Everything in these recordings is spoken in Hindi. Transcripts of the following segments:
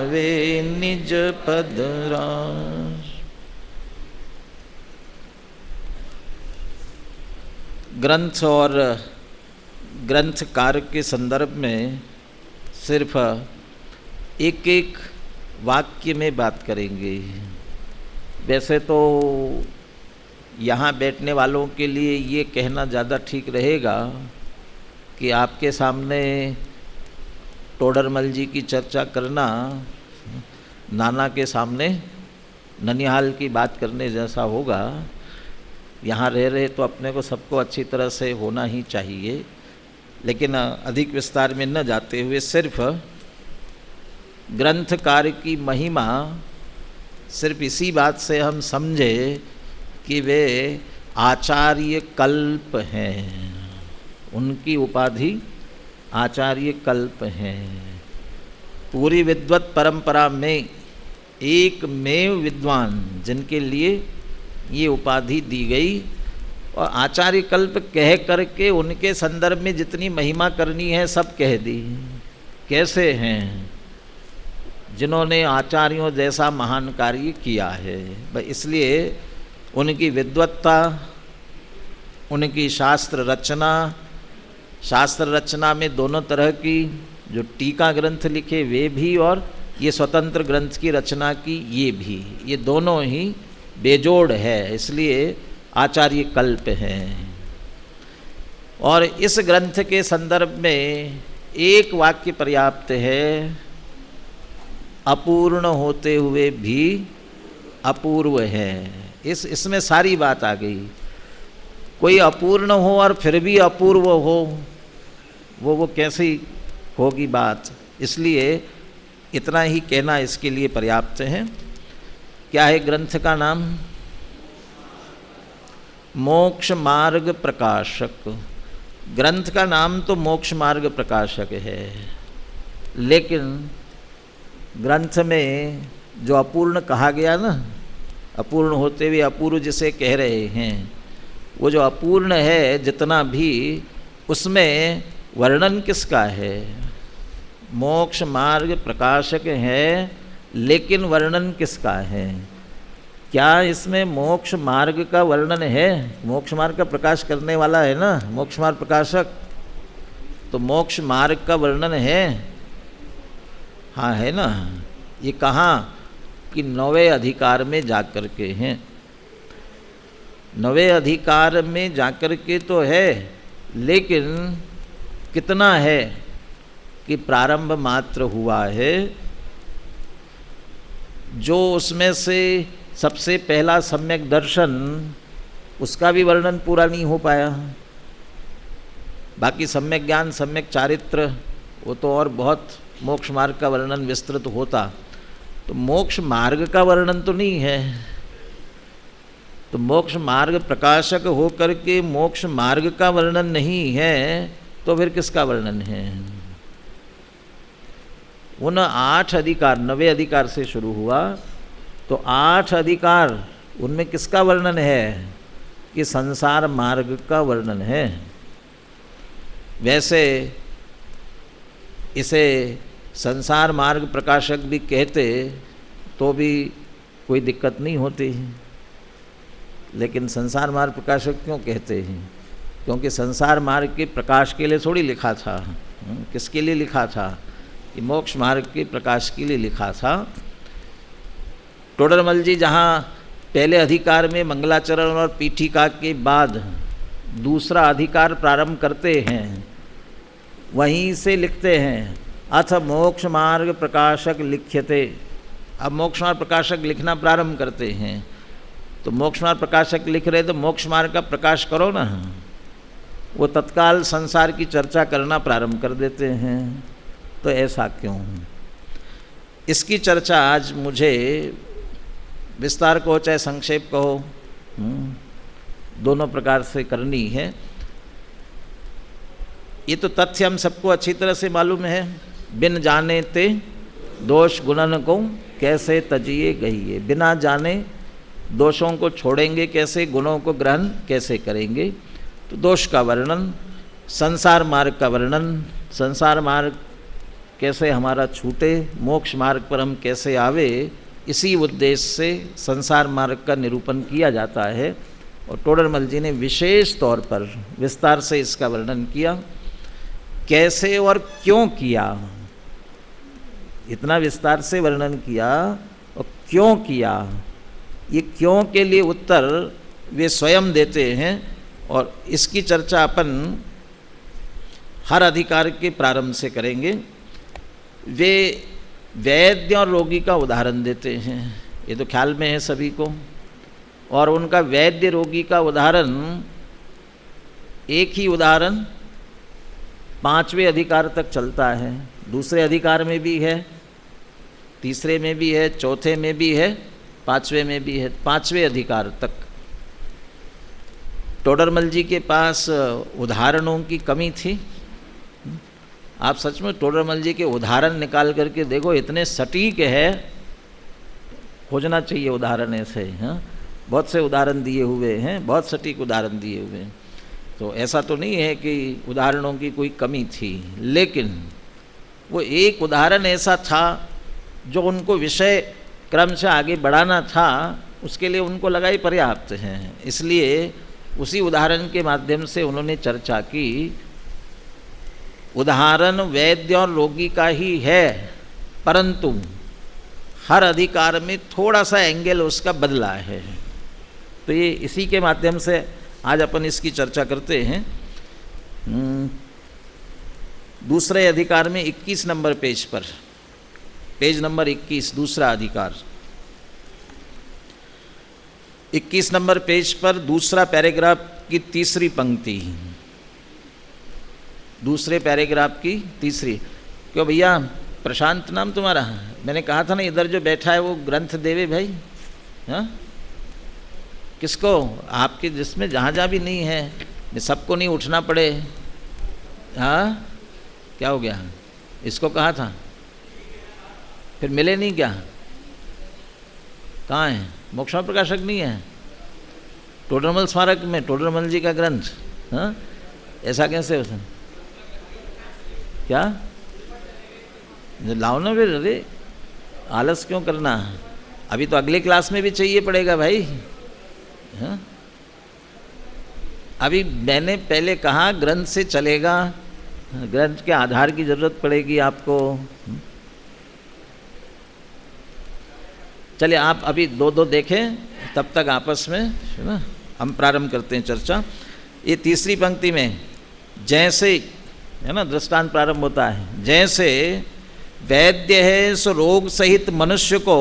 वे निज पद राज। ग्रंथ और ग्रंथकार के संदर्भ में सिर्फ एक एक वाक्य में बात करेंगे। वैसे तो यहाँ बैठने वालों के लिए ये कहना ज़्यादा ठीक रहेगा कि आपके सामने टोडरमल जी की चर्चा करना नाना के सामने ननिहाल की बात करने जैसा होगा। यहाँ रह रहे तो अपने को सबको अच्छी तरह से होना ही चाहिए, लेकिन अधिक विस्तार में न जाते हुए सिर्फ ग्रंथकार की महिमा सिर्फ इसी बात से हम समझे कि वे आचार्य कल्प हैं। उनकी उपाधि आचार्य कल्प हैं। पूरी विद्वत परंपरा में एकमेव विद्वान जिनके लिए ये उपाधि दी गई, और आचार्य कल्प कह करके उनके संदर्भ में जितनी महिमा करनी है सब कह दी। कैसे हैं? जिन्होंने आचार्यों जैसा महान कार्य किया है। इसलिए उनकी विद्वत्ता, उनकी शास्त्र रचना में दोनों तरह की, जो टीका ग्रंथ लिखे वे भी और ये स्वतंत्र ग्रंथ की रचना की ये भी, ये दोनों ही बेजोड़ है, इसलिए आचार्य कल्प हैं। और इस ग्रंथ के संदर्भ में एक वाक्य पर्याप्त है, अपूर्ण होते हुए भी अपूर्व है। इसमें सारी बात आ गई। कोई अपूर्ण हो और फिर भी अपूर्व हो, वो कैसी होगी बात। इसलिए इतना ही कहना इसके लिए पर्याप्त है। क्या है ग्रंथ का नाम? मोक्ष मार्ग प्रकाशक। ग्रंथ का नाम तो मोक्ष मार्ग प्रकाशक है, लेकिन ग्रंथ में जो अपूर्ण कहा गया ना, अपूर्ण होते हुए अपूर्व जिसे कह रहे हैं, वो जो अपूर्ण है जितना भी, उसमें वर्णन किसका है? मोक्ष मार्ग प्रकाशक है, लेकिन वर्णन किसका है? क्या इसमें मोक्ष मार्ग का वर्णन है? मोक्ष मार्ग का प्रकाश करने वाला है ना मोक्ष मार्ग प्रकाशक, तो मोक्ष मार्ग का वर्णन है। हाँ है ना। ये कहाँ? कि 9वें अधिकार में जाकर के हैं। 9वें अधिकार में जाकर के तो है, लेकिन कितना है कि प्रारंभ मात्र हुआ है। जो उसमें से सबसे पहला सम्यक दर्शन, उसका भी वर्णन पूरा नहीं हो पाया। बाकी सम्यक ज्ञान, सम्यक चारित्र, वो तो और बहुत मोक्ष मार्ग का वर्णन विस्तृत होता। तो मोक्ष मार्ग का वर्णन तो नहीं है। तो मोक्ष मार्ग प्रकाशक होकर के मोक्ष मार्ग का वर्णन नहीं है, तो फिर किसका वर्णन है? उन 8 अधिकार, 9वें अधिकार से शुरू हुआ, तो 8 अधिकार, उनमें किसका वर्णन है? कि संसार मार्ग का वर्णन है। वैसे इसे संसार मार्ग प्रकाशक भी कहते तो भी कोई दिक्कत नहीं होती, लेकिन संसार मार्ग प्रकाशक क्यों कहते हैं? क्योंकि संसार मार्ग के प्रकाश के लिए थोड़ी लिखा था। किसके लिए लिखा था? कि मोक्ष मार्ग के प्रकाश के लिए लिखा था। टोडरमल जी जहाँ पहले अधिकार में मंगलाचरण और पीठिका के बाद दूसरा अधिकार प्रारंभ करते हैं, वहीं से लिखते हैं अथ मोक्ष मार्ग प्रकाशक लिख्यते। अब मोक्ष मार्ग प्रकाशक लिखना प्रारंभ करते हैं, तो मोक्ष मार्ग प्रकाशक लिख रहे तो मोक्ष मार्ग का प्रकाश करो ना। वो तत्काल संसार की चर्चा करना प्रारंभ कर देते हैं। तो ऐसा क्यों? इसकी चर्चा आज मुझे विस्तार कहो चाहे संक्षेप कहो, दोनों प्रकार से करनी है। ये तो तथ्य हम सबको अच्छी तरह से मालूम है। बिन जाने ते दोष गुणन को कैसे तजिए गहिए। बिना जाने दोषों को छोड़ेंगे कैसे, गुणों को ग्रहण कैसे करेंगे। तो दोष का वर्णन, संसार मार्ग का वर्णन, संसार मार्ग कैसे हमारा छूटे, मोक्ष मार्ग पर हम कैसे आवे, इसी उद्देश्य से संसार मार्ग का निरूपण किया जाता है। और टोडरमल जी ने विशेष तौर पर विस्तार से इसका वर्णन किया, कैसे और क्यों किया, इतना विस्तार से वर्णन किया और क्यों किया, ये क्यों के लिए उत्तर वे स्वयं देते हैं। और इसकी चर्चा अपन हर अधिकार के प्रारंभ से करेंगे। वे वैद्य और रोगी का उदाहरण देते हैं, ये तो ख्याल में है सभी को। और उनका वैद्य रोगी का उदाहरण, एक ही उदाहरण 5वें अधिकार तक चलता है, दूसरे अधिकार में भी है, तीसरे में भी है, चौथे में भी है, 5वें में भी है, 5वें अधिकार तक। टोडरमल जी के पास उदाहरणों की कमी थी। आप सच में टोडरमल जी के उदाहरण निकाल करके देखो, इतने सटीक है, खोजना चाहिए उदाहरण ऐसे। हाँ, बहुत से उदाहरण दिए हुए हैं, बहुत सटीक उदाहरण दिए हुए हैं। तो ऐसा तो नहीं है कि उदाहरणों की कोई कमी थी, लेकिन वो एक उदाहरण ऐसा था जो उनको विषय क्रम से आगे बढ़ाना था, उसके लिए उनको लगा ही पर्याप्त है। इसलिए उसी उदाहरण के माध्यम से उन्होंने चर्चा की। उदाहरण वैद्य और रोगी का ही है, परंतु हर अधिकार में थोड़ा सा एंगल उसका बदला है। तो ये इसी के माध्यम से आज अपन इसकी चर्चा करते हैं। दूसरे अधिकार में 21 नंबर पेज पर, पेज नंबर 21, दूसरा अधिकार, 21 नंबर पेज पर दूसरा पैराग्राफ की तीसरी पंक्ति, दूसरे पैराग्राफ की तीसरी। क्यों भैया, प्रशांत नाम तुम्हारा? मैंने कहा था ना इधर जो बैठा है वो ग्रंथ देवे भाई। हाँ, किसको? आपके जिसमें जहाँ जहाँ भी नहीं है, सबको नहीं उठना पड़े। हाँ, क्या हो गया? इसको कहा था, फिर मिले नहीं क्या? कहाँ है? मोक्ष प्रकाशक नहीं है, टोडरमल स्मारक में, टोडरमल जी का ग्रंथ। हाँ, ऐसा कैसे हो? क्या लाओ ना फिर, अरे आलस क्यों करना, अभी तो अगले क्लास में भी चाहिए पड़ेगा भाई। हाँ, अभी मैंने पहले कहा ग्रंथ से चलेगा, ग्रंथ के आधार की जरूरत पड़ेगी आपको। चलिए आप अभी दो दो देखें, तब तक आपस में है ना हम प्रारंभ करते हैं चर्चा। ये तीसरी पंक्ति में जैसे है ना दृष्टांत प्रारंभ होता है, जैसे वैद्य है सो रोग सहित मनुष्य को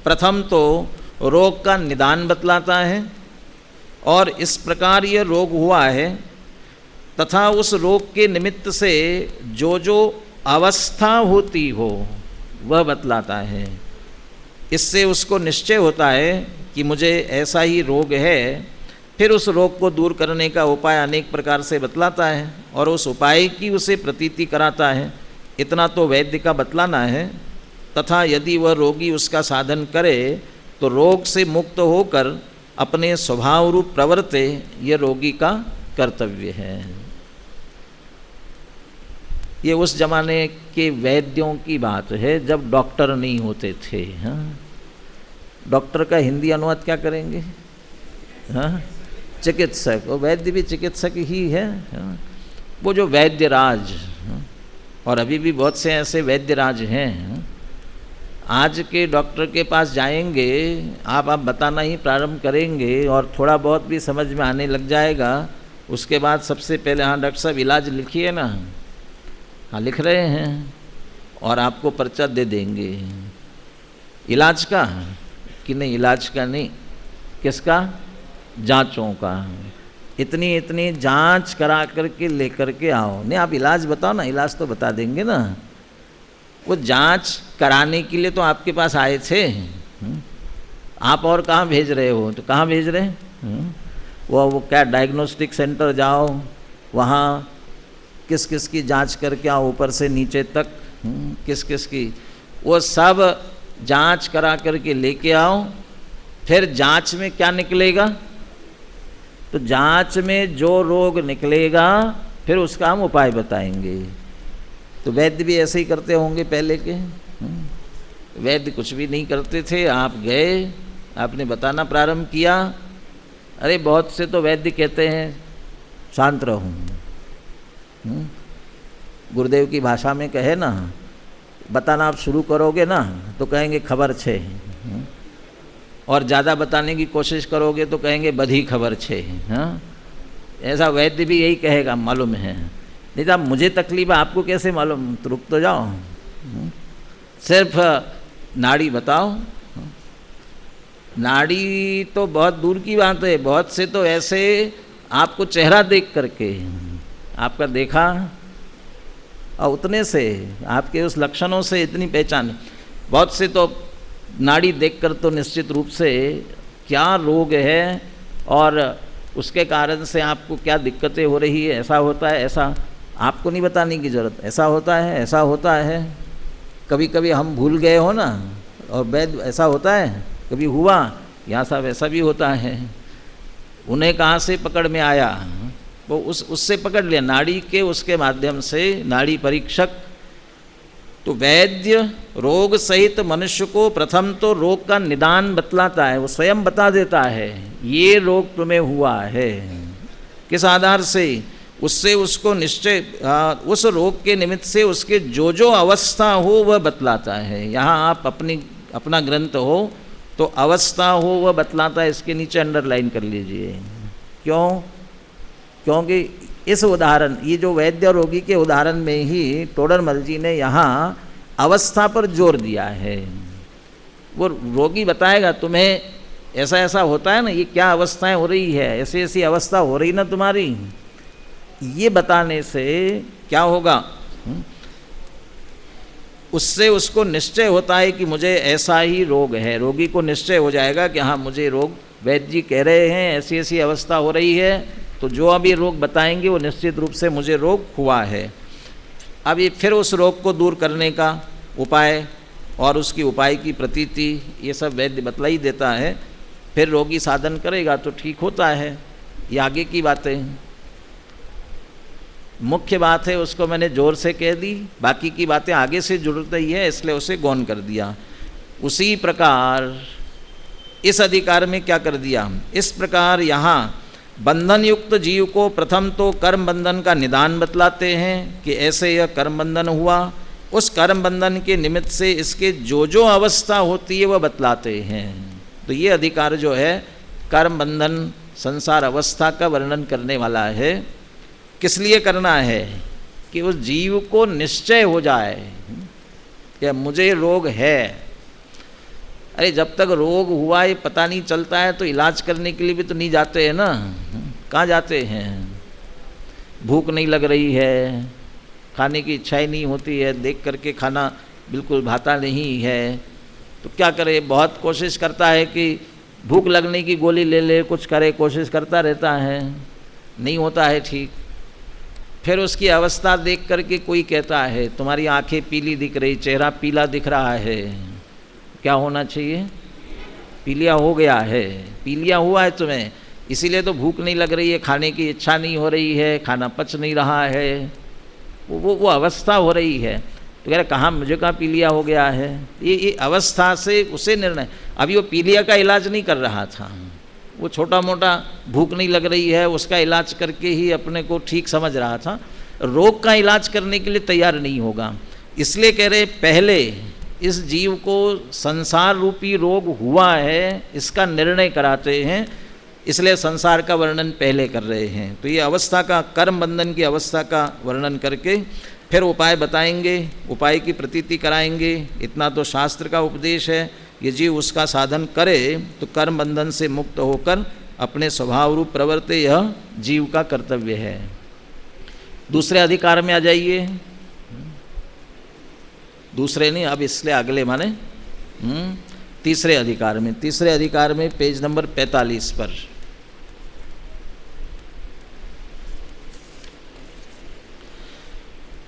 प्रथम तो रोग का निदान बतलाता है, और इस प्रकार यह रोग हुआ है तथा उस रोग के निमित्त से जो जो अवस्था होती हो वह बतलाता है। इससे उसको निश्चय होता है कि मुझे ऐसा ही रोग है। फिर उस रोग को दूर करने का उपाय अनेक प्रकार से बतलाता है और उस उपाय की उसे प्रतीति कराता है। इतना तो वैद्य का बतलाना है। तथा यदि वह रोगी उसका साधन करे तो रोग से मुक्त होकर अपने स्वभाव रूप प्रवर्ते, यह रोगी का कर्तव्य है। ये उस जमाने के वैद्यों की बात है जब डॉक्टर नहीं होते थे। हाँ, डॉक्टर का हिंदी अनुवाद क्या करेंगे? हाँ, चिकित्सक। वो वैद्य भी चिकित्सक ही है। हाँ, वो जो वैद्य राज, और अभी भी बहुत से ऐसे वैद्य राज हैं। आज के डॉक्टर के पास जाएंगे आप बताना ही प्रारंभ करेंगे और थोड़ा बहुत भी समझ में आने लग जाएगा। उसके बाद सबसे पहले, हाँ डॉक्टर साहब इलाज लिखिए ना। हाँ लिख रहे हैं, और आपको पर्चा दे देंगे। इलाज का कि नहीं? इलाज का नहीं, किसका? जांचों का। इतनी इतनी जांच करा करके लेकर के आओ। नहीं आप इलाज बताओ ना, इलाज तो बता देंगे ना। वो जांच कराने के लिए तो आपके पास आए थे। आप और कहाँ भेज रहे हो? तो कहाँ भेज रहे हैं? वो क्या डायग्नोस्टिक सेंटर जाओ, वहाँ किस किस की जांच करके आओ, ऊपर से नीचे तक किस किस की, वो सब जांच करा करके लेके आओ। फिर जांच में क्या निकलेगा? तो जांच में जो रोग निकलेगा फिर उसका हम उपाय बताएंगे। तो वैद्य भी ऐसे ही करते होंगे पहले के। वैद्य कुछ भी नहीं करते थे, आप गए, आपने बताना प्रारंभ किया। अरे बहुत से तो वैद्य कहते हैं शांत रहो। गुरुदेव की भाषा में कहे ना, बताना आप शुरू करोगे ना तो कहेंगे खबर छे, और ज़्यादा बताने की कोशिश करोगे तो कहेंगे बधी खबर छे। हाँ, ऐसा वैद्य भी यही कहेगा, मालूम है। नहीं तो आप मुझे तकलीफ है, आपको कैसे मालूम, तो रुक तो जाओ, सिर्फ नाड़ी बताओ। नाड़ी तो बहुत दूर की बात है, बहुत से तो ऐसे आपको चेहरा देख करके, आपका देखा और उतने से आपके उस लक्षणों से इतनी पहचान, बहुत से तो नाड़ी देखकर तो निश्चित रूप से क्या रोग है और उसके कारण से आपको क्या दिक्कतें हो रही है, ऐसा होता है, ऐसा आपको नहीं बताने की ज़रूरत, ऐसा होता है, ऐसा होता है। कभी कभी हम भूल गए हो ना, और वैद्य ऐसा होता है, कभी हुआ यहाँ साहब ऐसा भी होता है। उन्हें कहाँ से पकड़ में आया, वो उससे पकड़ लिया, नाड़ी के उसके माध्यम से, नाड़ी परीक्षक। तो वैद्य रोग सहित मनुष्य को प्रथम तो रोग का निदान बतलाता है, वो स्वयं बता देता है ये रोग तुम्हें हुआ है, किस आधार से, उससे उसको निश्चय, उस रोग के निमित्त से उसके जो जो अवस्था हो वह बतलाता है। यहाँ आप अपना ग्रंथ हो तो अवस्था हो वह बतलाता है, इसके नीचे अंडरलाइन कर लीजिए। क्यों? क्योंकि इस उदाहरण, ये जो वैद्य रोगी के उदाहरण में ही टोडरमल जी ने यहाँ अवस्था पर जोर दिया है। वो रोगी बताएगा तुम्हें ऐसा ऐसा होता है ना, ये क्या अवस्थाएं हो रही है, ऐसी ऐसी अवस्था हो रही ना तुम्हारी, ये बताने से क्या होगा, उससे उसको निश्चय होता है कि मुझे ऐसा ही रोग है। रोगी को निश्चय हो जाएगा कि हाँ मुझे रोग, वैद्य जी कह रहे हैं ऐसी ऐसी अवस्था हो रही है, तो जो अभी रोग बताएंगे वो निश्चित रूप से मुझे रोग हुआ है। अब ये फिर उस रोग को दूर करने का उपाय और उसकी उपाय की प्रतीति, ये सब वैद्य बतला ही देता है। फिर रोगी साधन करेगा तो ठीक होता है। ये आगे की बातें, मुख्य बात है उसको मैंने जोर से कह दी, बाकी की बातें आगे से जुड़ती ही है, इसलिए उसे गौण कर दिया। उसी प्रकार इस अधिकार में क्या कर दिया, इस प्रकार यहाँ बंधन युक्त जीव को प्रथम तो कर्म बंधन का निदान बतलाते हैं कि ऐसे यह कर्म बंधन हुआ, उस कर्म बंधन के निमित्त से इसके जो जो अवस्था होती है वह बतलाते हैं। तो ये अधिकार जो है कर्म बंधन संसार अवस्था का वर्णन करने वाला है। किस लिए करना है कि उस जीव को निश्चय हो जाए कि मुझे रोग है। अरे जब तक रोग हुआ ये पता नहीं चलता है तो इलाज करने के लिए भी तो नहीं जाते हैं ना, कहाँ जाते हैं। भूख नहीं लग रही है, खाने की इच्छा ही नहीं होती है, देख करके खाना बिल्कुल भाता नहीं है, तो क्या करे, बहुत कोशिश करता है कि भूख लगने की गोली ले ले, कुछ करे, कोशिश करता रहता है, नहीं होता है ठीक। फिर उसकी अवस्था देख करके कोई कहता है तुम्हारी आंखें पीली दिख रही, चेहरा पीला दिख रहा है, क्या होना चाहिए, पीलिया हो गया है, पीलिया हुआ है तुम्हें, इसीलिए तो भूख नहीं लग रही है, खाने की इच्छा नहीं हो रही है, खाना पच नहीं रहा है, वो अवस्था हो रही है। तो कह रहे कहाँ, मुझे कहाँ पीलिया हो गया है, ये अवस्था से उसे निर्णय। अभी वो पीलिया का इलाज नहीं कर रहा था, वो छोटा मोटा भूख नहीं लग रही है उसका इलाज करके ही अपने को ठीक समझ रहा था, रोग का इलाज करने के लिए तैयार नहीं होगा। इसलिए कह रहे पहले इस जीव को संसार रूपी रोग हुआ है इसका निर्णय कराते हैं, इसलिए संसार का वर्णन पहले कर रहे हैं। तो ये अवस्था का, कर्म बंधन की अवस्था का वर्णन करके फिर उपाय बताएंगे, उपाय की प्रतीति कराएंगे। इतना तो शास्त्र का उपदेश है, ये जीव उसका साधन करे तो कर्म बंधन से मुक्त होकर अपने स्वभाव रूप प्रवर्ते, यह जीव का कर्तव्य है। दूसरे अधिकार में आ जाइए, दूसरे नहीं अब इसलिए अगले माने तीसरे अधिकार में, तीसरे अधिकार में पेज नंबर 45 पर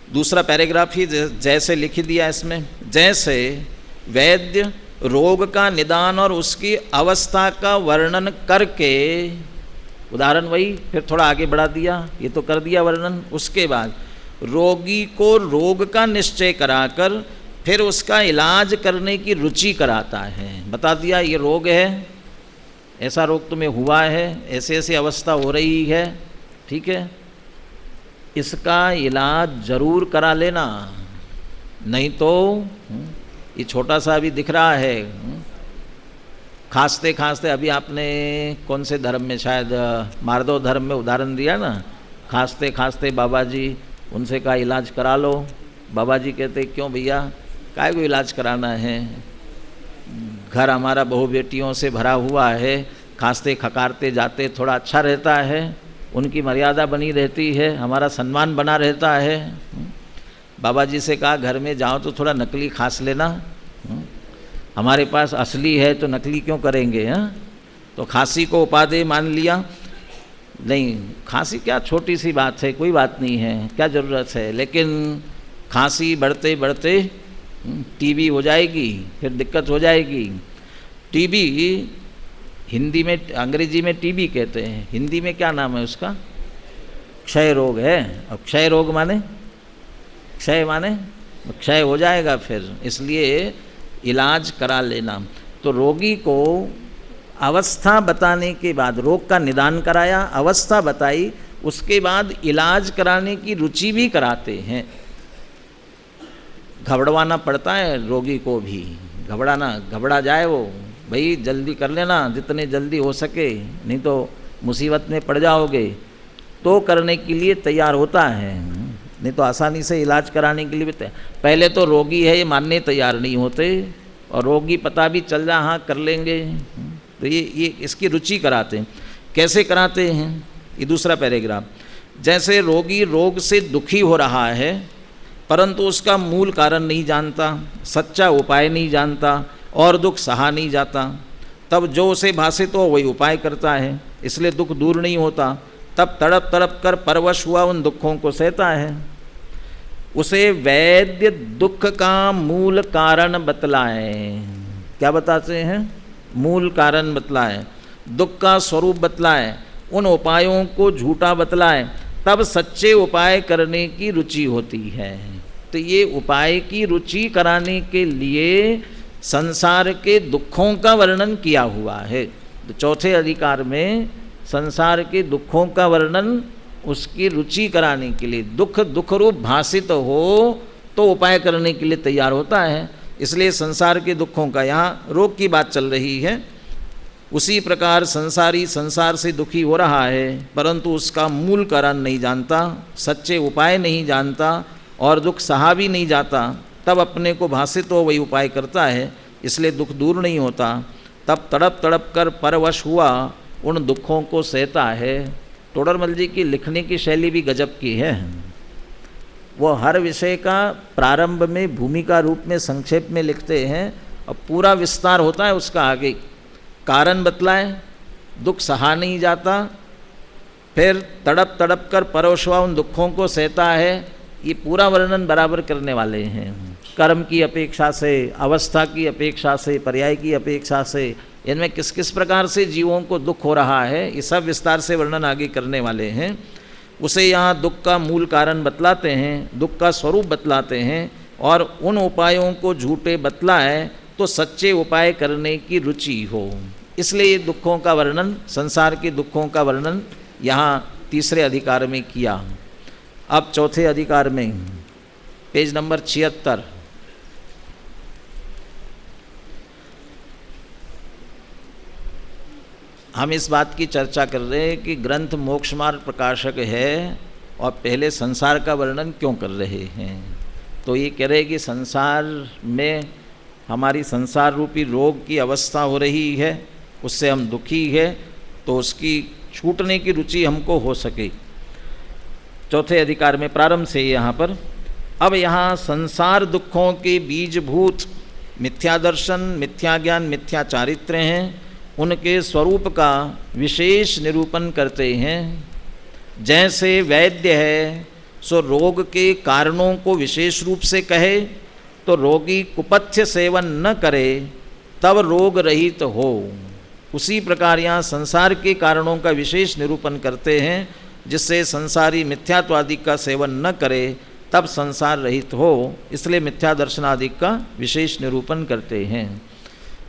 दूसरा पैराग्राफ ही जैसे लिख दिया इसमें, जैसे वैद्य रोग का निदान और उसकी अवस्था का वर्णन करके, उदाहरण वही फिर थोड़ा आगे बढ़ा दिया, ये तो कर दिया वर्णन, उसके बाद रोगी को रोग का निश्चय कराकर फिर उसका इलाज करने की रुचि कराता है। बता दिया ये रोग है, ऐसा रोग तुम्हें हुआ है, ऐसे ऐसी अवस्था हो रही है, ठीक है, इसका इलाज जरूर करा लेना, नहीं तो ये छोटा सा अभी दिख रहा है, खांसते खांसते, अभी आपने कौन से धर्म में, शायद मारदो धर्म में उदाहरण दिया ना, खांसते खांसते बाबा जी, उनसे कहा इलाज करा लो। बाबा जी कहते क्यों भैया, काय को इलाज कराना है, घर हमारा बहू बेटियों से भरा हुआ है, खांसते खकारते जाते थोड़ा अच्छा रहता है, उनकी मर्यादा बनी रहती है, हमारा सम्मान बना रहता है। बाबा जी से कहा घर में जाओ तो थोड़ा नकली खांस लेना, हमारे पास असली है तो नकली क्यों करेंगे, हाँ? तो खांसी को उपादेय मान लिया। नहीं, खांसी क्या छोटी सी बात है, कोई बात नहीं है, क्या ज़रूरत है, लेकिन खांसी बढ़ते बढ़ते टीबी हो जाएगी, फिर दिक्कत हो जाएगी। टीबी हिंदी में, अंग्रेजी में टीबी कहते हैं, हिंदी में क्या नाम है उसका, क्षय रोग है। अब क्षय रोग माने, क्षय माने क्षय हो जाएगा फिर, इसलिए इलाज करा लेना। तो रोगी को अवस्था बताने के बाद, रोग का निदान कराया, अवस्था बताई, उसके बाद इलाज कराने की रुचि भी कराते हैं। घबराना पड़ता है रोगी को भी, घबरा जाए वो, भाई जल्दी कर लेना जितने जल्दी हो सके, नहीं तो मुसीबत में पड़ जाओगे, तो करने के लिए तैयार होता है, नहीं तो आसानी से इलाज कराने के लिए भी पहले तो रोगी है ये मानने तैयार नहीं होते, और रोगी पता भी चल जा हाँ कर लेंगे, तो ये इसकी रुचि कराते हैं। कैसे कराते हैं, ये दूसरा पैराग्राफ। जैसे रोगी रोग से दुखी हो रहा है परंतु उसका मूल कारण नहीं जानता, सच्चा उपाय नहीं जानता और दुख सहा नहीं जाता, तब जो उसे भाषित हो वही उपाय करता है, इसलिए दुख दूर नहीं होता। तब तड़प तड़प कर परवश हुआ उन दुखों को सहता है। उसे वैद्य दुख का मूल कारण बतलाए। क्या बताते हैं, मूल कारण बतलाए, दुख का स्वरूप बतलाए, उन उपायों को झूठा बतलाए, तब सच्चे उपाय करने की रुचि होती है। तो ये उपाय की रुचि कराने के लिए संसार के दुखों का वर्णन किया हुआ है। तो चौथे अधिकार में संसार के दुखों का वर्णन उसकी रुचि कराने के लिए, दुख रूप भाषित हो तो उपाय करने के लिए तैयार होता है, इसलिए संसार के दुखों का, यहाँ रोग की बात चल रही है। उसी प्रकार संसारी संसार से दुखी हो रहा है परंतु उसका मूल कारण नहीं जानता, सच्चे उपाय नहीं जानता और दुख सहा भी नहीं जाता, तब अपने को भाषित हो वही उपाय करता है, इसलिए दुख दूर नहीं होता। तब तड़प तड़प कर परवश हुआ उन दुखों को सहता है। तोडरमल जी की लिखने की शैली भी गजब की है। वो हर विषय का प्रारंभ में भूमिका रूप में संक्षेप में लिखते हैं और पूरा विस्तार होता है उसका आगे। कारण बतलाए, दुख सहा नहीं जाता, फिर तड़प तड़प कर परवश हुआ उन दुखों को सहता है, ये पूरा वर्णन बराबर करने वाले हैं। कर्म की अपेक्षा से, अवस्था की अपेक्षा से, पर्याय की अपेक्षा से, इनमें किस किस प्रकार से जीवों को दुख हो रहा है, ये सब विस्तार से वर्णन आगे करने वाले हैं। उसे यहाँ दुख का मूल कारण बतलाते हैं, दुख का स्वरूप बतलाते हैं और उन उपायों को झूठे बतलाए तो सच्चे उपाय करने की रुचि हो, इसलिए दुखों का वर्णन, संसार के दुखों का वर्णन यहाँ तीसरे अधिकार में किया। अब चौथे अधिकार में पेज नंबर 76, हम इस बात की चर्चा कर रहे हैं कि ग्रंथ मोक्ष मार्ग प्रकाशक है और पहले संसार का वर्णन क्यों कर रहे हैं। तो ये कह रहे हैं कि संसार में हमारी संसार रूपी रोग की अवस्था हो रही है, उससे हम दुखी है, तो उसकी छूटने की रुचि हमको हो सके। चौथे अधिकार में प्रारंभ से यहाँ पर, अब यहाँ संसार दुखों के बीजभूत मिथ्या दर्शन, मिथ्या ज्ञान, मिथ्या चारित्र्य हैं, उनके स्वरूप का विशेष निरूपण करते हैं। जैसे वैद्य है सो रोग के कारणों को विशेष रूप से कहे तो रोगी कुपथ्य सेवन न करे तब रोग रहित हो, उसी प्रकार यहाँ संसार के कारणों का विशेष निरूपण करते हैं। जिससे संसारी मिथ्यात्वादि का सेवन न करे तब संसार रहित हो, इसलिए मिथ्या दर्शन आदि का विशेष निरूपण करते हैं।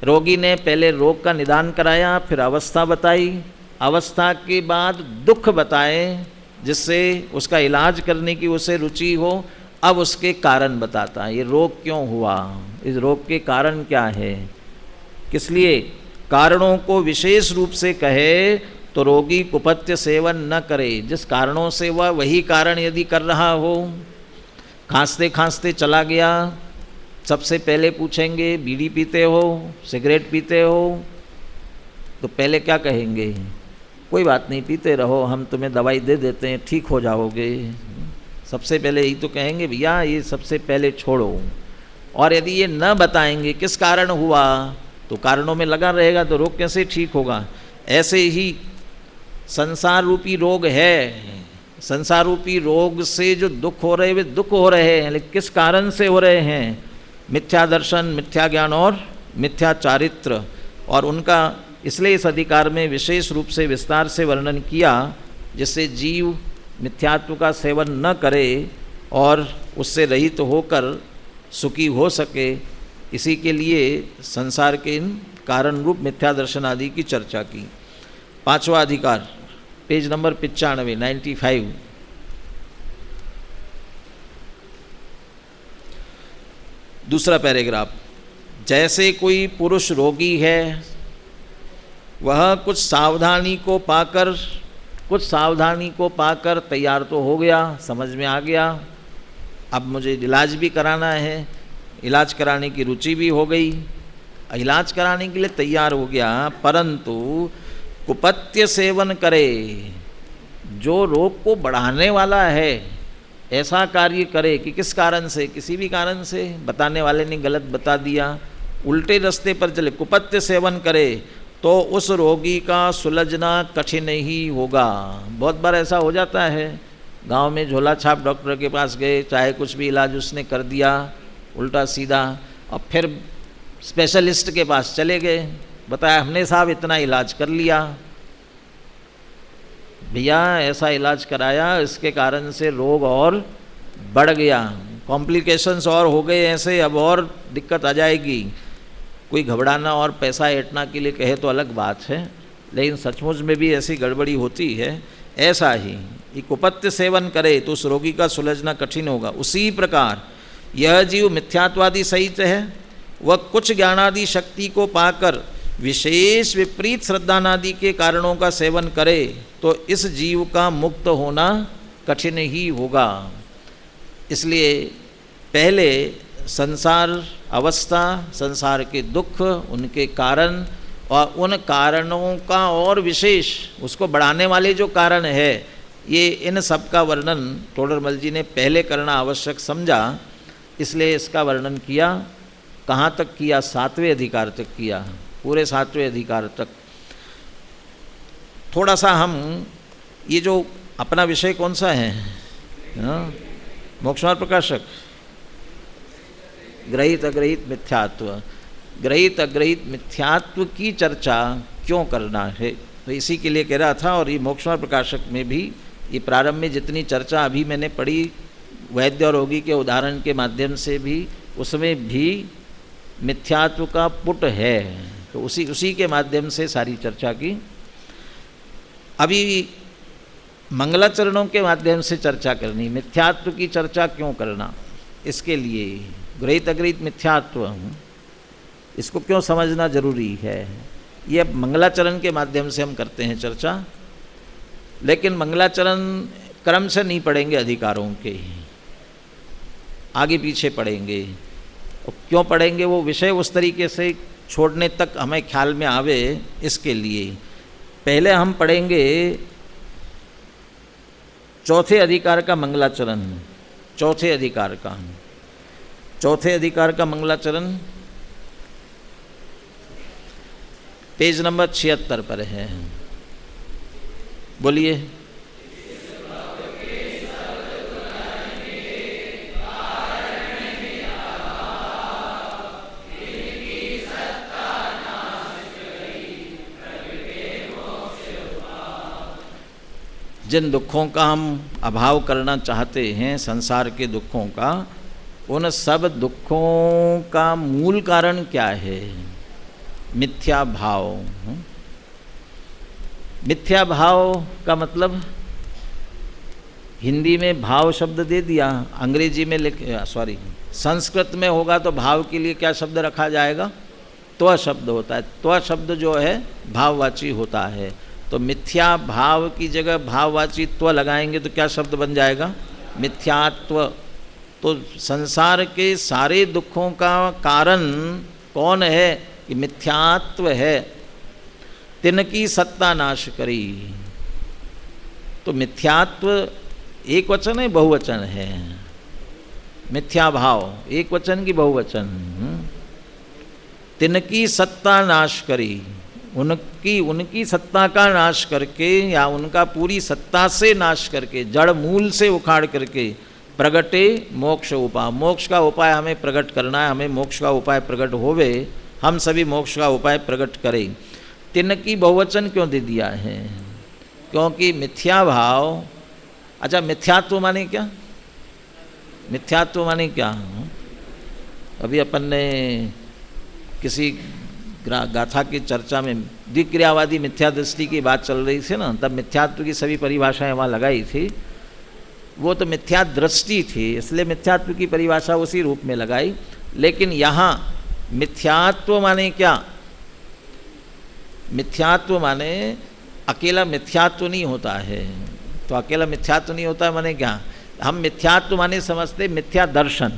रोगी ने पहले रोग का निदान कराया, फिर अवस्था बताई, अवस्था के बाद दुख बताए जिससे उसका इलाज करने की उसे रुचि हो। अब उसके कारण बताता है, ये रोग क्यों हुआ, इस रोग के कारण क्या है, किस लिए, कारणों को विशेष रूप से कहे तो रोगी कुपथ्य सेवन न करे। जिस कारणों से वह वही कारण यदि कर रहा हो, खांसते खांसते चला गया, सबसे पहले पूछेंगे बीड़ी पीते हो, सिगरेट पीते हो, तो पहले क्या कहेंगे, कोई बात नहीं पीते रहो, हम तुम्हें दवाई दे देते हैं, ठीक हो जाओगे। सबसे पहले यही तो कहेंगे भैया ये सबसे पहले छोड़ो। और यदि ये न बताएंगे किस कारण हुआ तो कारणों में लगा रहेगा तो रोग कैसे ठीक होगा। ऐसे ही संसार रूपी रोग है, संसार रूपी रोग से जो दुख हो रहे वे दुख हो रहे हैं, लेकिन किस कारण से हो रहे हैं, मिथ्या दर्शन, मिथ्या ज्ञान और मिथ्या चारित्र। और उनका इसलिए इस अधिकार में विशेष रूप से विस्तार से वर्णन किया जिससे जीव मिथ्यात्व का सेवन न करे और उससे रहित तो होकर सुखी हो सके। इसी के लिए संसार के इन कारण रूप मिथ्या दर्शन आदि की चर्चा की। पांचवा अधिकार, पेज नंबर 95, दूसरा पैराग्राफ। जैसे कोई पुरुष रोगी है, वह कुछ सावधानी को पाकर तैयार तो हो गया, समझ में आ गया, अब मुझे इलाज भी कराना है, इलाज कराने की रुचि भी हो गई, इलाज कराने के लिए तैयार हो गया, परंतु कुपथ्य सेवन करे, जो रोग को बढ़ाने वाला है ऐसा कार्य करे कि किस कारण से, किसी भी कारण से, बताने वाले ने गलत बता दिया, उल्टे रास्ते पर चले, कुपथ्य सेवन करे तो उस रोगी का सुलझना कठिन ही होगा। बहुत बार ऐसा हो जाता है, गांव में झोला छाप डॉक्टर के पास गए, चाहे कुछ भी इलाज उसने कर दिया उल्टा सीधा, और फिर स्पेशलिस्ट के पास चले गए, बताया हमने साहब इतना इलाज कर लिया, भैया ऐसा इलाज कराया, इसके कारण से रोग और बढ़ गया, कॉम्प्लिकेशंस और हो गए ऐसे, अब और दिक्कत आ जाएगी। कोई घबराना और पैसा ऐंठना के लिए कहे तो अलग बात है, लेकिन सचमुच में भी ऐसी गड़बड़ी होती है। ऐसा ही ये कुपथ्य सेवन करे तो उस रोगी का सुलझना कठिन होगा। उसी प्रकार यह जीव मिथ्यात्वादि सहित है, वह कुछ ज्ञानादि शक्ति को पाकर विशेष विपरीत श्रद्धानादि के कारणों का सेवन करे तो इस जीव का मुक्त होना कठिन ही होगा। इसलिए पहले संसार अवस्था, संसार के दुख, उनके कारण और उन कारणों का और विशेष उसको बढ़ाने वाले जो कारण है, ये इन सब का वर्णन तोडरमल जी ने पहले करना आवश्यक समझा, इसलिए इसका वर्णन किया। कहाँ तक किया? 7वें अधिकार तक किया, पूरे 7वें अधिकार तक। थोड़ा सा हम ये जो अपना विषय कौन सा है, मोक्षमार्ग प्रकाशक, ग्रहित अग्रहित मिथ्यात्व, ग्रहित अग्रहित मिथ्यात्व की चर्चा क्यों करना है, तो इसी के लिए कह रहा था। और ये मोक्षमार्ग प्रकाशक में भी ये प्रारंभ में जितनी चर्चा अभी मैंने पढ़ी वैद्य और रोगी के उदाहरण के माध्यम से भी, उसमें भी मिथ्यात्व का पुट है, तो उसी के माध्यम से सारी चर्चा की। अभी मंगलाचरणों के माध्यम से चर्चा करनी, मिथ्यात्व की चर्चा क्यों करना, इसके लिए ग्रहित अग्रहित मिथ्यात्व, इसको क्यों समझना जरूरी है, ये अब मंगलाचरण के माध्यम से हम करते हैं चर्चा। लेकिन मंगलाचरण क्रम से नहीं पढ़ेंगे, अधिकारों के आगे पीछे पढ़ेंगे। और क्यों पढ़ेंगे, वो विषय उस तरीके से छोड़ने तक हमें ख्याल में आवे, इसके लिए पहले हम पढ़ेंगे चौथे अधिकार का मंगलाचरण, चौथे अधिकार का मंगलाचरण पेज नंबर 76 पर है। बोलिए। जिन दुखों का हम अभाव करना चाहते हैं, संसार के दुखों का, उन सब दुखों का मूल कारण क्या है? मिथ्या भाव। मिथ्या भाव का मतलब हिंदी में भाव शब्द दे दिया, अंग्रेजी में संस्कृत में होगा तो भाव के लिए क्या शब्द रखा जाएगा? त्व शब्द होता है। त्व शब्द जो है भाववाची होता है, तो मिथ्या भाव की जगह भाववाची त्व लगाएंगे तो क्या शब्द बन जाएगा? मिथ्यात्व। तो संसार के सारे दुखों का कारण कौन है? कि मिथ्यात्व है। तिनकी सत्ता नाश करी। तो मिथ्यात्व एक वचन है, बहुवचन है? मिथ्या भाव एक वचन की बहुवचन? तिनकी सत्ता नाश करी, उनकी सत्ता का नाश करके, या उनका पूरी सत्ता से नाश करके, जड़ मूल से उखाड़ करके, प्रगटे मोक्ष उपाय। मोक्ष का उपाय हमें प्रकट करना है, हमें मोक्ष का उपाय प्रकट होवे, हम सभी मोक्ष का उपाय प्रकट करें। तिनकी बहुवचन क्यों दे दिया है? क्योंकि मिथ्या भाव, अच्छा मिथ्यात्व माने क्या? मिथ्यात्व माने क्या? अभी अपन ने किसी गाथा की चर्चा में द्विक्रियावादी मिथ्या दृष्टि की बात चल रही थी ना, तब मिथ्यात्व की सभी परिभाषाएं वहाँ लगाई थी। वो तो मिथ्या दृष्टि थी, इसलिए मिथ्यात्व की परिभाषा उसी रूप में लगाई। लेकिन यहाँ मिथ्यात्व माने क्या? मिथ्यात्व माने अकेला मिथ्यात्व नहीं होता है। तो अकेला मिथ्यात्व नहीं होता है माने क्या? हम मिथ्यात्व माने समझते मिथ्या दर्शन,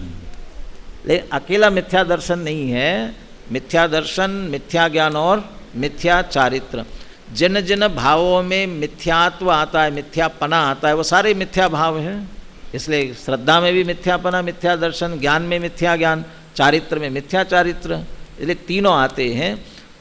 लेकिन अकेला मिथ्या दर्शन नहीं है। मिथ्या दर्शन, मिथ्या ज्ञान और मिथ्या चारित्र। जिन जिन भावों में मिथ्यात्व आता है, मिथ्यापना आता है, वो सारे मिथ्या भाव हैं। इसलिए श्रद्धा में भी मिथ्यापना, मिथ्या दर्शन, ज्ञान में मिथ्या ज्ञान, चारित्र में मिथ्या चारित्र, इसलिए तीनों आते हैं।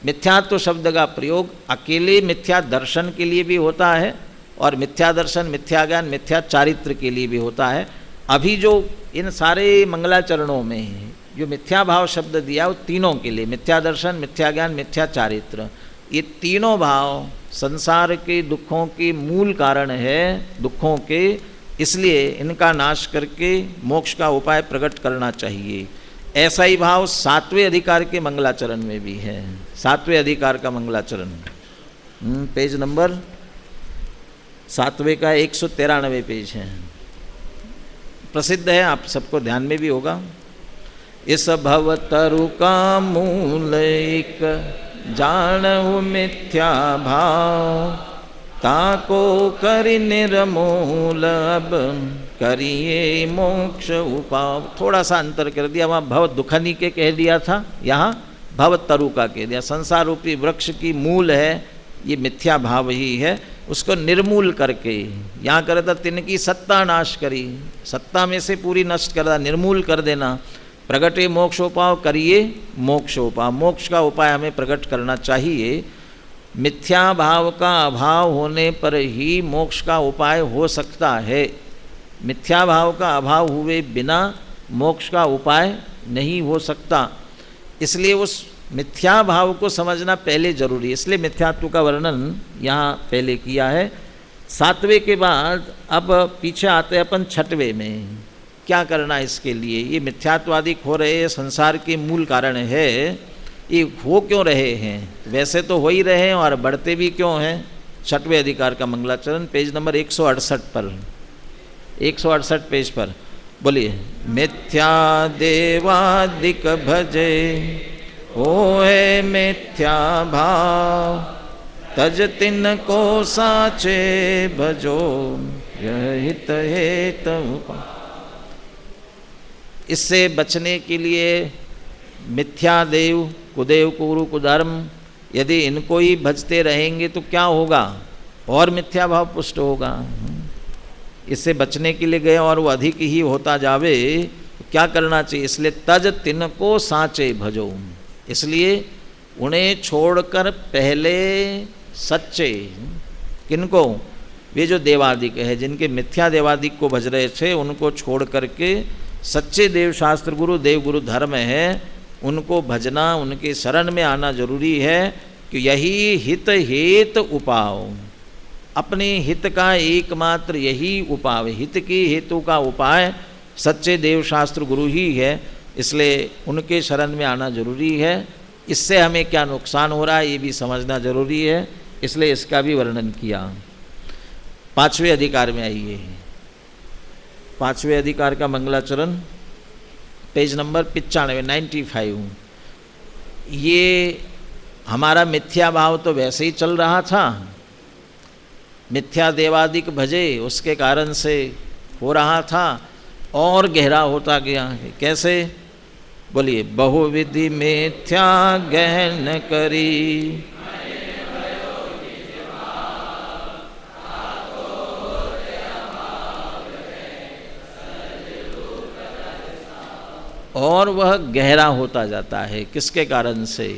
मिथ्यात्व शब्द का प्रयोग अकेले मिथ्या दर्शन के लिए भी होता है, और मिथ्या दर्शन, मिथ्या ज्ञान, मिथ्या चारित्र के लिए भी होता है। अभी जो इन सारे मंगलाचरणों में जो मिथ्या भाव शब्द दिया, वो तीनों के लिए, मिथ्या दर्शन, मिथ्या ज्ञान, मिथ्या चारित्र, ये तीनों भाव संसार के दुखों के मूल कारण है, दुखों के। इसलिए इनका नाश करके मोक्ष का उपाय प्रकट करना चाहिए। ऐसा ही भाव 7वें अधिकार के मंगलाचरण में भी है। 7वें अधिकार का मंगलाचरण, पेज नंबर 7वें का 193 पेज है, प्रसिद्ध है, आप सबको ध्यान में भी होगा। इस भव तरु का मूल एक जानहु मिथ्या भाव, ताको करि निर्मूल अब करिए मोक्ष उपाय। थोड़ा सा अंतर कर दिया, वहाँ भव दुखनी के कह दिया था, यहाँ भव तरु का कह दिया। संसार रूपी वृक्ष की मूल है ये मिथ्या भाव ही है, उसको निर्मूल करके, यहाँ करे था तिनकी सत्ता नाश करी, सत्ता में से पूरी नष्ट कर, निर्मूल कर देना। प्रगटे मोक्षोपाय करिए मोक्षोपाय, मोक्ष का उपाय हमें प्रकट करना चाहिए। मिथ्या भाव का अभाव होने पर ही मोक्ष का उपाय हो सकता है। मिथ्या भाव का अभाव हुए बिना मोक्ष का उपाय नहीं हो सकता। इसलिए उस मिथ्या भाव को समझना पहले जरूरी है, इसलिए मिथ्यात्व का वर्णन यहाँ पहले किया है। 7वें के बाद अब पीछे आते हैं अपन 6वें में। क्या करना इसके लिए? ये मिथ्यात्वादी हो रहे संसार के मूल कारण है, ये हो क्यों रहे हैं? वैसे तो हो ही रहे हैं और बढ़ते भी क्यों हैं? 6वें अधिकार का मंगलाचरण, पेज नंबर 168 पर, 168 पेज पर बोलिए। मिथ्या देवादिक भजे होए मिथ्या भाव, तज तिन को साचे भजो हित हेत उपाय। इससे बचने के लिए मिथ्या देव, कुदेव, कुरु, कुधर्म, यदि इनको ही भजते रहेंगे तो क्या होगा? और मिथ्या भाव पुष्ट होगा। इससे बचने के लिए गए और वो अधिक ही होता जावे तो क्या करना चाहिए? इसलिए तज तिनको साचे भजो, इसलिए उन्हें छोड़कर पहले सच्चे, किनको? वे जो देवादिक है, जिनके मिथ्या देवादिक को भज रहे थे, उनको छोड़ करके सच्चे देव शास्त्र गुरु, देव गुरु धर्म है, उनको भजना, उनके शरण में आना जरूरी है। कि यही हित हेत उपाय, अपने हित का एकमात्र यही उपाय, हित की हेतु का उपाय सच्चे देव शास्त्र गुरु ही है, इसलिए उनके शरण में आना जरूरी है। इससे हमें क्या नुकसान हो रहा है ये भी समझना जरूरी है, इसलिए इसका भी वर्णन किया। 5वें अधिकार में आइए, 5वें अधिकार का मंगलाचरण, पेज नंबर 95। ये हमारा मिथ्या भाव तो वैसे ही चल रहा था, मिथ्या देवादिक भजे उसके कारण से हो रहा था, और गहरा होता गया है। कैसे? बोलिए, बहुविधि मिथ्या गहन करी, और वह गहरा होता जाता है। किसके कारण से?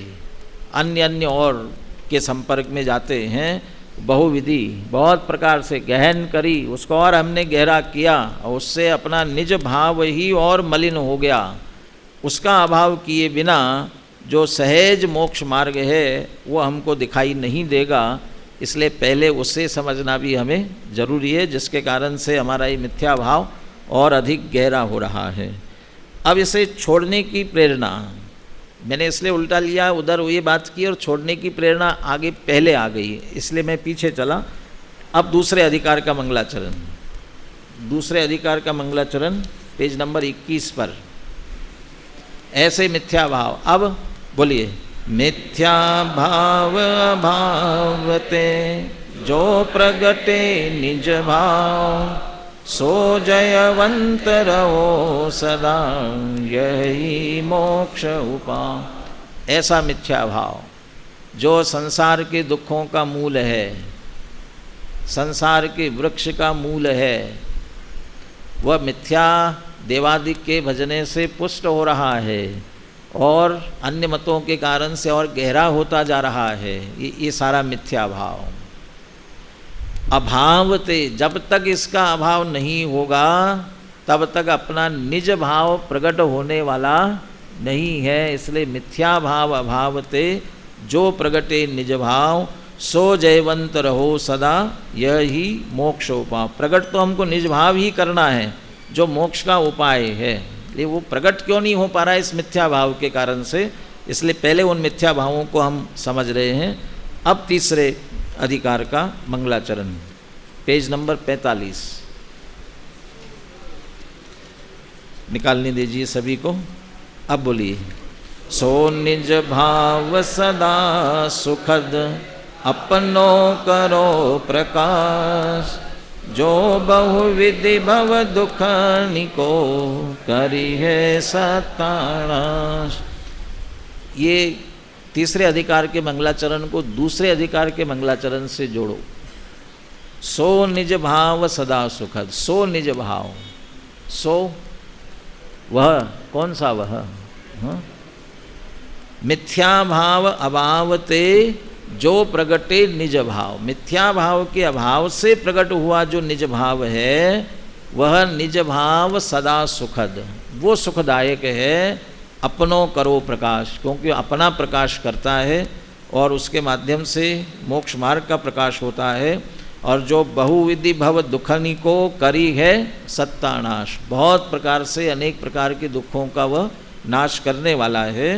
अन्य और के संपर्क में जाते हैं। बहुविधि, बहुत प्रकार से गहन करी, उसको और हमने गहरा किया, और उससे अपना निज भाव ही और मलिन हो गया। उसका अभाव किए बिना जो सहज मोक्ष मार्ग है वो हमको दिखाई नहीं देगा, इसलिए पहले उसे समझना भी हमें जरूरी है, जिसके कारण से हमारा ये मिथ्या भाव और अधिक गहरा हो रहा है। अब इसे छोड़ने की प्रेरणा, मैंने इसलिए उल्टा लिया, उधर ये बात की और छोड़ने की प्रेरणा आगे पहले आ गई, इसलिए मैं पीछे चला। अब दूसरे अधिकार का मंगलाचरण, दूसरे अधिकार का मंगलाचरण पेज नंबर 21 पर। ऐसे मिथ्या भाव, अब बोलिए, मिथ्या भाव भावते जो प्रगटे निज भाव, सो जयवंत रहो सदा यही मोक्ष उपाय। ऐसा मिथ्या भाव जो संसार के दुखों का मूल है, संसार के वृक्ष का मूल है, वह मिथ्या देवादिक के भजने से पुष्ट हो रहा है और अन्य मतों के कारण से और गहरा होता जा रहा है। ये सारा मिथ्या भाव। अभावते, जब तक इसका अभाव नहीं होगा तब तक अपना निज भाव प्रकट होने वाला नहीं है। इसलिए मिथ्या भाव अभावते जो प्रगटे निज भाव, सो जयवंत रहो सदा यही मोक्ष उपाय। प्रकट तो हमको निज भाव ही करना है जो मोक्ष का उपाय है, ये वो प्रकट क्यों नहीं हो पा रहा है इस मिथ्या भाव के कारण से, इसलिए पहले उन मिथ्या भावों को हम समझ रहे हैं। अब तीसरे अधिकार का मंगलाचरण, पेज नंबर 45 निकालने दीजिए सभी को। अब बोलिए, सो निज भाव सदा सुखद अपनो करो प्रकाश, जो बहुविधि भव दुख निको करी है सतानाश। ये तीसरे अधिकार के मंगलाचरण को दूसरे अधिकार के मंगलाचरण से जोड़ो। सो निज भाव सदा सुखद, सो निज भाव, सो वह, कौन सा वह? हाँ? मिथ्या भाव अभावते जो प्रगटे निज भाव, मिथ्या भाव के अभाव से प्रकट हुआ जो निज भाव है वह निज भाव सदा सुखद, वो सुखदायक है। अपनों करो प्रकाश, क्योंकि अपना प्रकाश करता है और उसके माध्यम से मोक्ष मार्ग का प्रकाश होता है। और जो बहुविधि भव दुखनी को करी है सत्तानाश, बहुत प्रकार से अनेक प्रकार के दुखों का वह नाश करने वाला है।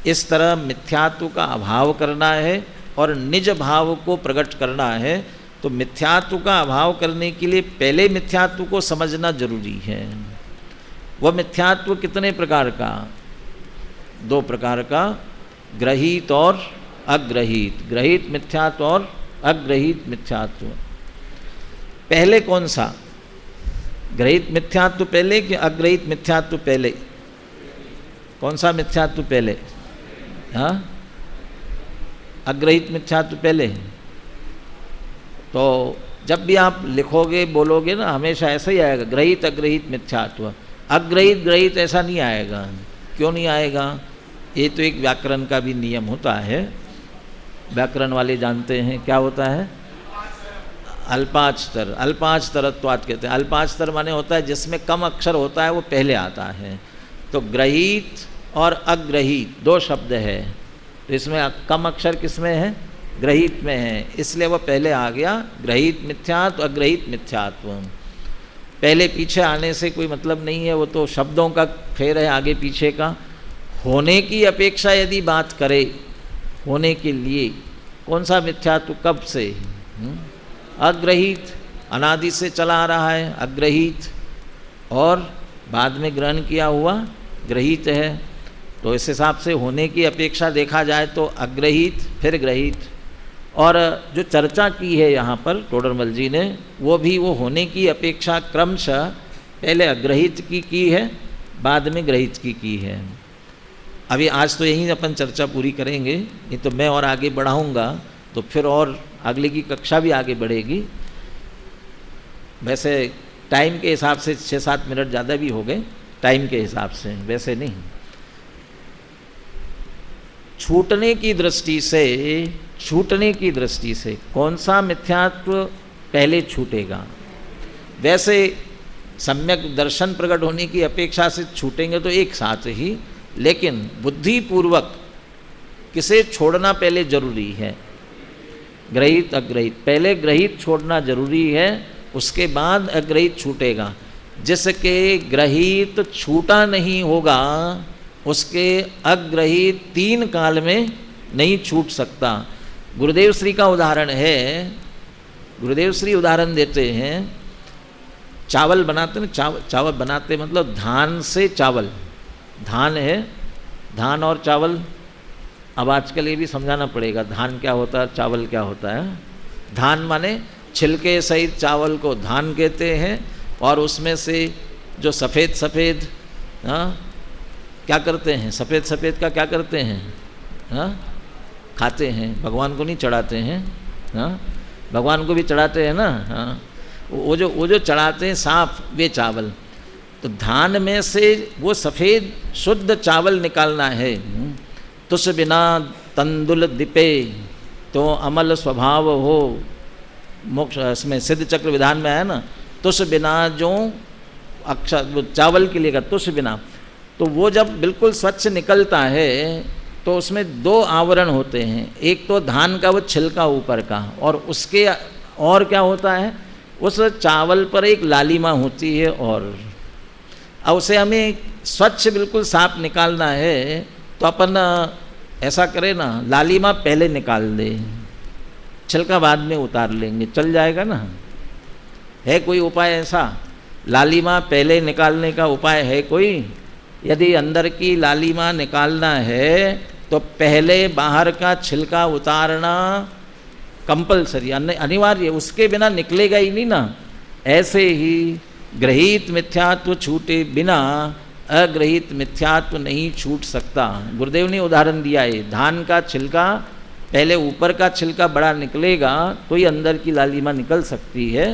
इस तरह मिथ्यात्व का अभाव करना है और निज भाव को प्रकट करना है। तो मिथ्यात्व का अभाव करने के लिए पहले मिथ्यात्व को समझना जरूरी है। वह मिथ्यात्व कितने प्रकार का? 2 प्रकार का, ग्रहित और अग्रहित। ग्रहित मिथ्यात्व और अग्रहित मिथ्यात्व। पहले कौन सा? ग्रहित मिथ्यात्व पहले कि अग्रहित मिथ्यात्व पहले? कौन सा मिथ्यात्व पहले? हाँ, अग्रहित मिथ्यात्व पहले। तो जब भी आप लिखोगे बोलोगे ना, हमेशा ऐसा ही आएगा, ग्रहित अग्रहित मिथ्यात्व। अग्रहित ग्रहित ऐसा नहीं आएगा। क्यों नहीं आएगा? ये तो एक व्याकरण का भी नियम होता है, व्याकरण वाले जानते हैं क्या होता है। अल्पाक्षर, अल्पाक्षरत्वात् कहते हैं। अल्पाक्षर माने होता है जिसमें कम अक्षर होता है वो पहले आता है। तो ग्रहित और अग्रहित 2 शब्द है, तो इसमें कम अक्षर किसमें है? ग्रहित में है, इसलिए वह पहले आ गया। ग्रहित मिथ्यात्व, अग्रहित मिथ्यात्व, पहले पीछे आने से कोई मतलब नहीं है, वो तो शब्दों का फेर है आगे पीछे का। होने की अपेक्षा यदि बात करें, होने के लिए कौन सा मिथ्यात्व, कब से? अग्रहित, अनादि से चला आ रहा है अग्रहित, और बाद में ग्रहण किया हुआ ग्रहित है। तो इस हिसाब से होने की अपेक्षा देखा जाए तो अग्रहित फिर ग्रहित। और जो चर्चा की है यहाँ पर टोडरमल जी ने, वो भी वो होने की अपेक्षा क्रमशः पहले अग्रहित की है, बाद में ग्रहित की है। अभी आज तो यहीं अपन चर्चा पूरी करेंगे, नहीं तो मैं और आगे बढ़ाऊँगा तो फिर और अगले की कक्षा भी आगे बढ़ेगी। वैसे टाइम के हिसाब से 6-7 मिनट ज़्यादा भी हो गए, टाइम के हिसाब से, वैसे नहीं। छूटने की दृष्टि से कौन सा मिथ्यात्व पहले छूटेगा? वैसे सम्यक दर्शन प्रकट होने की अपेक्षा से छूटेंगे तो एक साथ ही, लेकिन बुद्धिपूर्वक किसे छोड़ना पहले जरूरी है? ग्रहित अग्रहित, पहले ग्रहित छोड़ना जरूरी है, उसके बाद अग्रहित छूटेगा। जिसके ग्रहित छूटा नहीं होगा उसके अग्रहित 3 काल में नहीं छूट सकता। गुरुदेव श्री का उदाहरण है, गुरुदेव श्री उदाहरण देते हैं, चावल बनाते हैं, चावल बनाते मतलब धान से चावल, धान है, धान और चावल। अब आजकल ये भी समझाना पड़ेगा धान क्या होता है, चावल क्या होता है। धान माने छिलके सहित चावल को धान कहते हैं, और उसमें से जो सफ़ेद सफ़ेद क्या करते हैं, सफ़ेद सफ़ेद का क्या करते हैं, खाते हैं, भगवान को नहीं चढ़ाते हैं, भगवान को भी चढ़ाते हैं ना, वो जो चढ़ाते हैं साफ, वे चावल। तो धान में से वो सफ़ेद शुद्ध चावल निकालना है। तुस बिना तंदुल दिपे तो अमल स्वभाव हो, मोक्ष इसमें सिद्ध चक्र विधान में है ना, तुस बिना जो अक्षर चावल के लिए का तुस बिना, तो वो जब बिल्कुल स्वच्छ निकलता है तो उसमें 2 आवरण होते हैं, एक तो धान का वो छिलका ऊपर का, और उसके और क्या होता है, उस चावल पर एक लालिमा होती है। और अब उसे हमें स्वच्छ बिल्कुल साफ निकालना है तो अपन ऐसा करें ना, लालिमा पहले निकाल दे, छिलका बाद में उतार लेंगे, चल जाएगा ना? है कोई उपाय ऐसा? लालिमा पहले निकालने का उपाय है कोई? यदि अंदर की लालिमा निकालना है तो पहले बाहर का छिलका उतारना कंपलसरी, अनिवार्य, उसके बिना निकलेगा ही नहीं ना। ऐसे ही ग्रहित मिथ्यात्व छूटे बिना अग्रहित मिथ्यात्व नहीं छूट सकता। गुरुदेव ने उदाहरण दिया है, धान का छिलका पहले ऊपर का छिलका बड़ा निकलेगा तो ही अंदर की लालिमा निकल सकती है।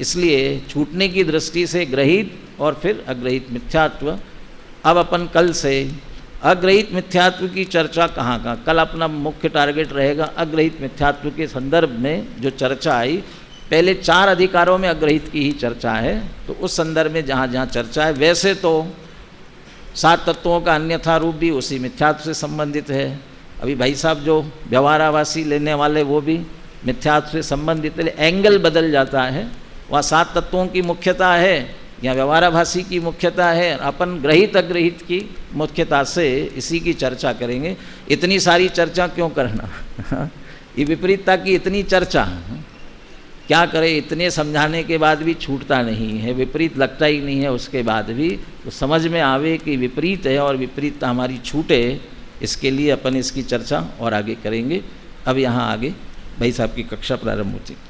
इसलिए छूटने की दृष्टि से ग्रहित और फिर अग्रहित मिथ्यात्व। अब अपन कल से अग्रहित मिथ्यात्व की चर्चा कहाँ का, कल अपना मुख्य टारगेट रहेगा अग्रहित मिथ्यात्व के संदर्भ में जो चर्चा आई। पहले 4 अधिकारों में अग्रहित की ही चर्चा है, तो उस संदर्भ में जहाँ जहाँ चर्चा है, वैसे तो 7 तत्वों का अन्यथा रूप भी उसी मिथ्यात्व से संबंधित है। अभी भाई साहब जो व्यवहाराभासी लेने वाले वो भी मिथ्यात्व से संबंधित है, एंगल बदल जाता है। वहाँ 7 तत्वों की मुख्यता है या व्यवहाराभासी की मुख्यता है, अपन ग्रहित अग्रहित की मुख्यता से इसी की चर्चा करेंगे। इतनी सारी चर्चा क्यों करना ये विपरीतता की इतनी चर्चा क्या करें, इतने समझाने के बाद भी छूटता नहीं है, विपरीत लगता ही नहीं है, उसके बाद भी तो समझ में आवे कि विपरीत है और विपरीतता हमारी छूटे, इसके लिए अपन इसकी चर्चा और आगे करेंगे। अब यहाँ आगे भाई साहब की कक्षा प्रारंभ होती है।